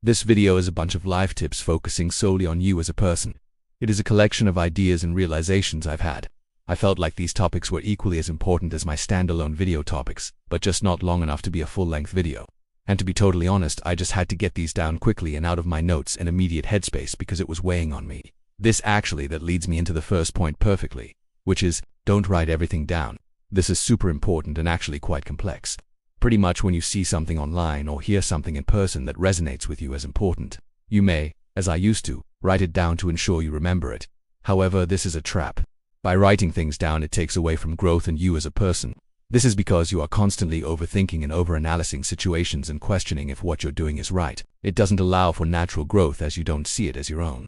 This video is a bunch of life tips focusing solely on you as a person. It is a collection of ideas and realizations I've had. I felt like these topics were equally as important as my standalone video topics, but just not long enough to be a full-length video. And to be totally honest, I just had to get these down quickly and out of my notes and immediate headspace because it was weighing on me. This actually that leads me into the first point perfectly, which is, don't write everything down. This is super important and actually quite complex. Pretty much when you see something online or hear something in person that resonates with you as important, you may, as I used to, write it down to ensure you remember it. However, this is a trap. By writing things down, it takes away from growth and you as a person. This is because you are constantly overthinking and overanalyzing situations and questioning if what you're doing is right. It doesn't allow for natural growth as you don't see it as your own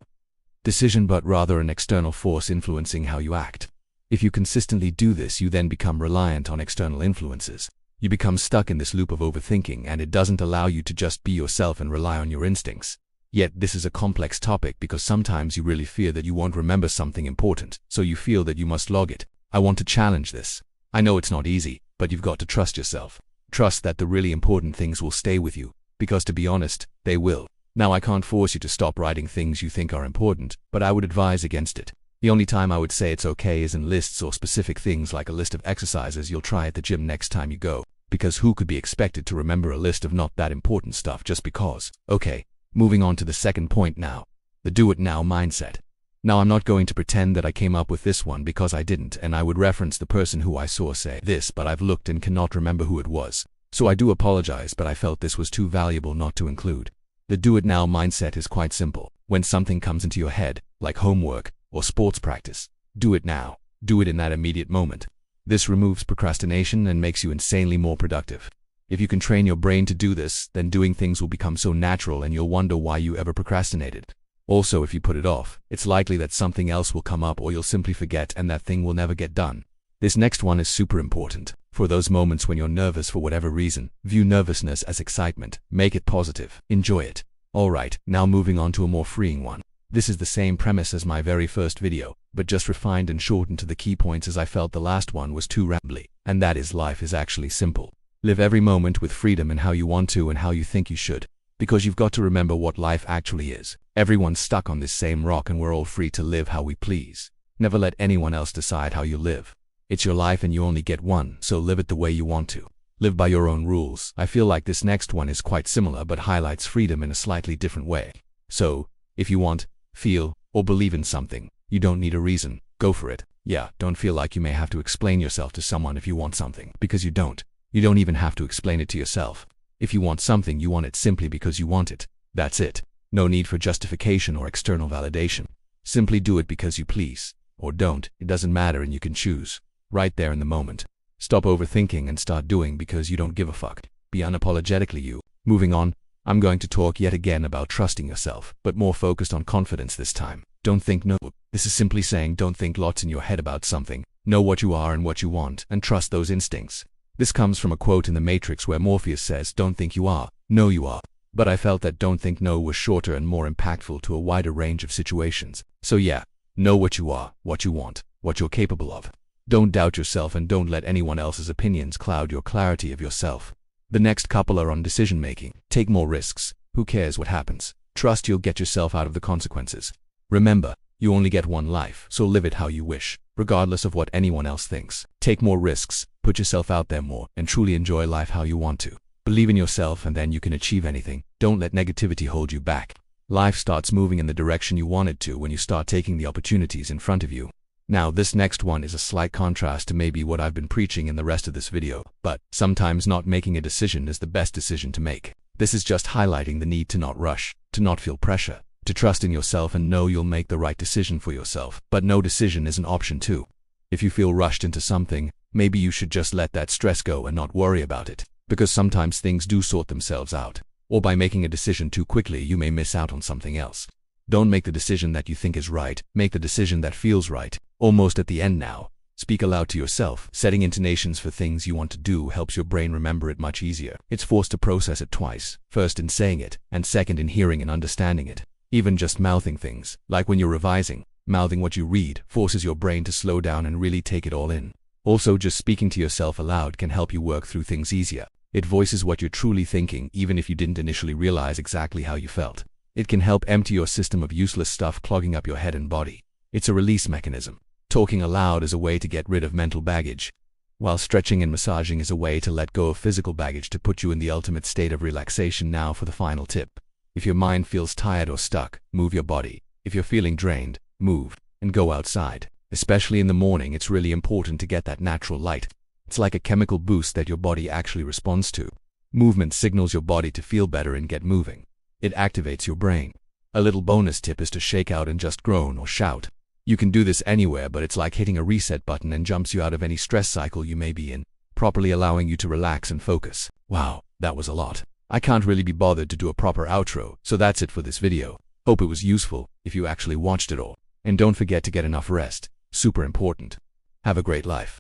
decision but rather an external force influencing how you act. If you consistently do this, you then become reliant on external influences. You become stuck in this loop of overthinking and it doesn't allow you to just be yourself and rely on your instincts. Yet this is a complex topic because sometimes you really fear that you won't remember something important, so you feel that you must log it. I want to challenge this. I know it's not easy, but you've got to trust yourself. Trust that the really important things will stay with you, because to be honest, they will. Now I can't force you to stop writing things you think are important, but I would advise against it. The only time I would say it's okay is in lists or specific things like a list of exercises you'll try at the gym next time you go, because who could be expected to remember a list of not that important stuff just because? Okay, moving on to the second point now, the do-it-now mindset. Now I'm not going to pretend that I came up with this one because I didn't, and I would reference the person who I saw say this, but I've looked and cannot remember who it was. So I do apologize, but I felt this was too valuable not to include. The do-it-now mindset is quite simple. When something comes into your head, like homework or sports practice, do it now. Do it in that immediate moment. This removes procrastination and makes you insanely more productive. If you can train your brain to do this, then doing things will become so natural and you'll wonder why you ever procrastinated. Also, if you put it off, it's likely that something else will come up or you'll simply forget and that thing will never get done. This next one is super important. For those moments when you're nervous for whatever reason, view nervousness as excitement. Make it positive. Enjoy it. Alright, now moving on to a more freeing one. This is the same premise as my very first video, but just refined and shortened to the key points as I felt the last one was too rambly. And that is, life is actually simple. Live every moment with freedom in how you want to and how you think you should. Because you've got to remember what life actually is. Everyone's stuck on this same rock and we're all free to live how we please. Never let anyone else decide how you live. It's your life and you only get one, so live it the way you want to. Live by your own rules. I feel like this next one is quite similar but highlights freedom in a slightly different way. So, if you want, feel, or believe in something, you don't need a reason. Go for it. Yeah, don't feel like you may have to explain yourself to someone if you want something, because you don't. You don't even have to explain it to yourself. If you want something, you want it simply because you want it. That's it. No need for justification or external validation. Simply do it because you please. Or don't, it doesn't matter and you can choose. Right there in the moment. Stop overthinking and start doing because you don't give a fuck. Be unapologetically you. Moving on, I'm going to talk yet again about trusting yourself, but more focused on confidence this time. Don't think no. This is simply saying don't think lots in your head about something. Know what you are and what you want, and trust those instincts. This comes from a quote in The Matrix where Morpheus says, "Don't think you are, know you are." But I felt that don't think no was shorter and more impactful to a wider range of situations. So yeah, know what you are, what you want, what you're capable of. Don't doubt yourself and don't let anyone else's opinions cloud your clarity of yourself. The next couple are on decision making. Take more risks. Who cares what happens? Trust you'll get yourself out of the consequences. Remember, you only get one life, so live it how you wish, regardless of what anyone else thinks. Take more risks, put yourself out there more, and truly enjoy life how you want to. Believe in yourself and then you can achieve anything. Don't let negativity hold you back. Life starts moving in the direction you want it to when you start taking the opportunities in front of you. Now this next one is a slight contrast to maybe what I've been preaching in the rest of this video, but sometimes not making a decision is the best decision to make. This is just highlighting the need to not rush, to not feel pressure, to trust in yourself and know you'll make the right decision for yourself. But no decision is an option too. If you feel rushed into something, maybe you should just let that stress go and not worry about it, because sometimes things do sort themselves out. Or by making a decision too quickly, you may miss out on something else. Don't make the decision that you think is right, make the decision that feels right. Almost at the end now. Speak aloud to yourself. Setting intonations for things you want to do helps your brain remember it much easier. It's forced to process it twice, first in saying it, and second in hearing and understanding it. Even just mouthing things, like when you're revising, mouthing what you read, forces your brain to slow down and really take it all in. Also, just speaking to yourself aloud can help you work through things easier. It voices what you're truly thinking, even if you didn't initially realize exactly how you felt. It can help empty your system of useless stuff clogging up your head and body. It's a release mechanism. Talking aloud is a way to get rid of mental baggage, while stretching and massaging is a way to let go of physical baggage to put you in the ultimate state of relaxation. Now for the final tip. If your mind feels tired or stuck, move your body. If you're feeling drained, move and go outside. Especially in the morning, it's really important to get that natural light. It's like a chemical boost that your body actually responds to. Movement signals your body to feel better and get moving. It activates your brain. A little bonus tip is to shake out and just groan or shout. You can do this anywhere, but it's like hitting a reset button and jumps you out of any stress cycle you may be in, properly allowing you to relax and focus. Wow, that was a lot. I can't really be bothered to do a proper outro, so that's it for this video. Hope it was useful if you actually watched it all. And don't forget to get enough rest. Super important. Have a great life.